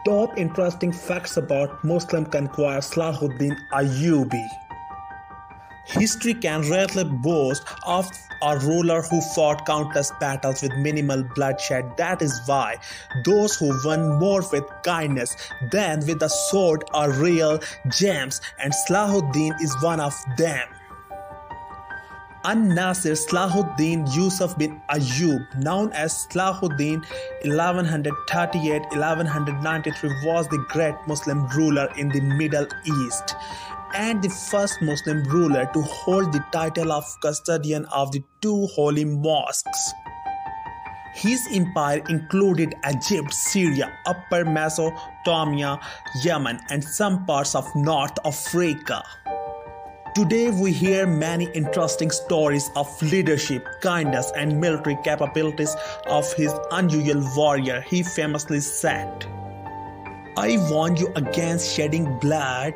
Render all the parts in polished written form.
Top interesting facts about Muslim conqueror Salahuddin Ayyubi. History can rarely boast of a ruler who fought countless battles with minimal bloodshed. That is why those who won more with kindness than with the sword are real gems, and Salahuddin is one of them. An-Nasir Salahuddin Yusuf ibn Ayyub, known as Salahuddin 1138-1193, was the great Muslim ruler in the Middle East and the first Muslim ruler to hold the title of Custodian of the Two Holy Mosques. His empire included Egypt, Syria, Upper Mesopotamia, Yemen, and some parts of North Africa. Today we hear many interesting stories of leadership, kindness, and military capabilities of his unusual warrior. He famously said, "I warn you against shedding blood,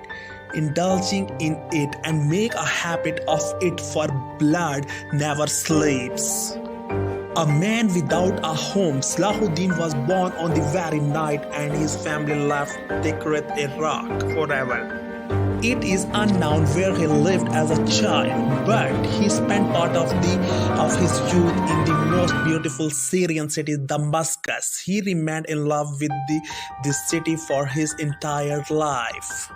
indulging in it, and make a habit of it, for blood never sleeps." A man without a home, Salahuddin was born on the very night and his family left Tikrit, Iraq forever. It is unknown where he lived as a child, but he spent part of his youth in the most beautiful Syrian city, Damascus. He remained in love with this city for his entire life.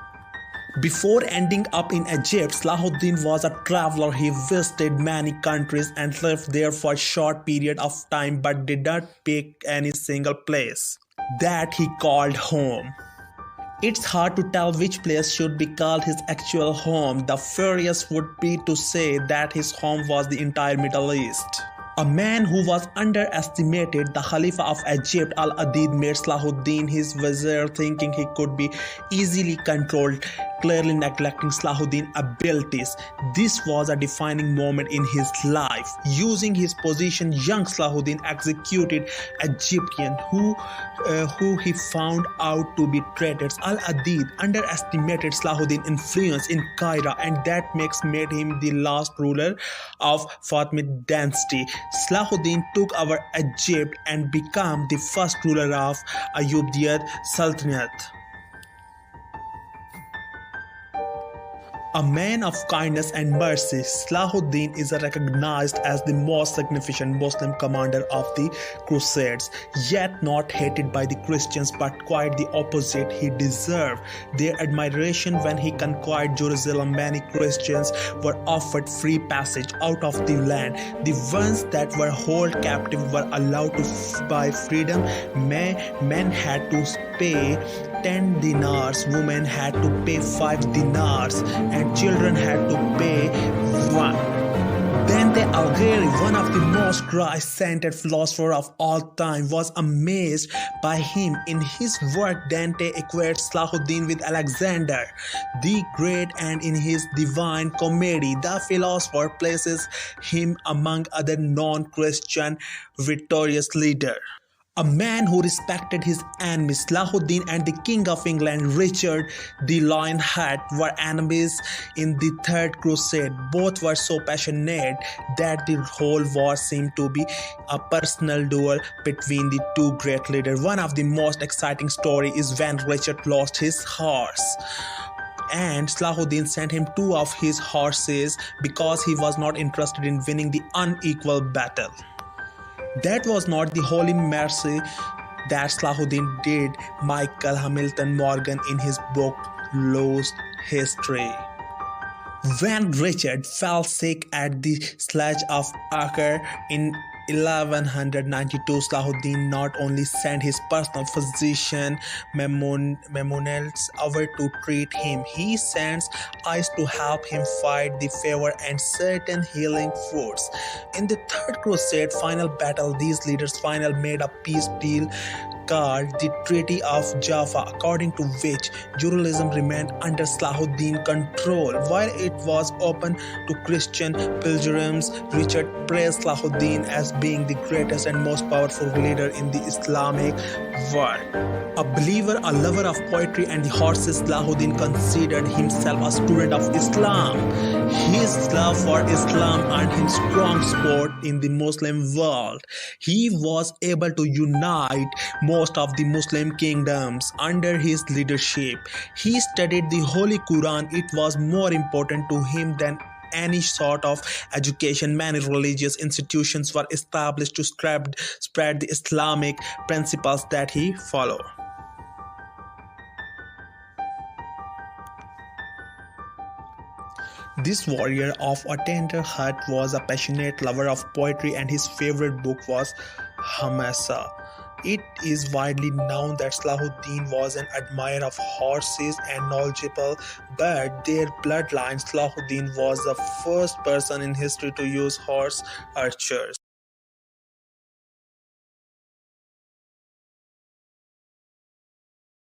Before ending up in Egypt, Salahuddin was a traveler. He visited many countries and lived there for a short period of time, but did not pick any single place that he called home. It's hard to tell which place should be called his actual home. The fairest would be to say that his home was the entire Middle East. A man who was underestimated, the Khalifa of Egypt, Al-Adid, made Salahuddin his vizier, thinking he could be easily controlled, clearly neglecting Salahuddin's abilities. This was a defining moment in his life. Using his position, young Salahuddin executed Egyptians who he found out to be traitors. Al-Adid underestimated Salahuddin's influence in Cairo, and that made him the last ruler of Fatimid dynasty. Salahuddin took over Egypt and became the first ruler of Ayyubi Sultanate. A man of kindness and mercy, Salahuddin is recognized as the most significant Muslim commander of the Crusades, yet not hated by the Christians, but quite the opposite. He deserved their admiration. When he conquered Jerusalem, many Christians were offered free passage out of the land. The ones that were held captive were allowed to buy freedom. Men had to pay 10 dinars, women had to pay 5 dinars, and children had to pay 1. Dante Alighieri, one of the most Christ-centered philosophers of all time, was amazed by him. In his work, Dante equates Salahuddin with Alexander the Great, and in his Divine Comedy, the philosopher places him among other non-Christian victorious leaders. A man who respected his enemies. Salahuddin and the King of England, Richard the Lionheart, were enemies in the Third Crusade. Both were so passionate that the whole war seemed to be a personal duel between the two great leaders. One of the most exciting stories is when Richard lost his horse, and Salahuddin sent him 2 of his horses because he was not interested in winning the unequal battle. That was not the holy mercy that Salahuddin did. Michael Hamilton Morgan, in his book Lost History. When Richard fell sick at the siege of Acre in 1192, Salahuddin not only sent his personal physician Maimonides over to treat him, he sends ice to help him fight the fever and certain healing fruits. In the Third Crusade final battle, these leaders finally made a peace deal called the Treaty of Jaffa, according to which Jerusalem remained under Salahuddin's control, while it was open to Christian pilgrims. Richard praised Salahuddin as being the greatest and most powerful leader in the Islamic world. A believer, a lover of poetry and the horses, Salahuddin considered himself a student of Islam. His love for Islam earned him strong support in the Muslim world. He was able to unite more most of the Muslim kingdoms under his leadership. He studied the Holy Quran. It was more important to him than any sort of education. Many religious institutions were established to spread the Islamic principles that he followed. This warrior of a tender heart was a passionate lover of poetry, and his favorite book was Hamasa. It is widely known that Salahuddin was an admirer of horses and knowledgeable, but their bloodline Salahuddin was the first person in history to use horse archers.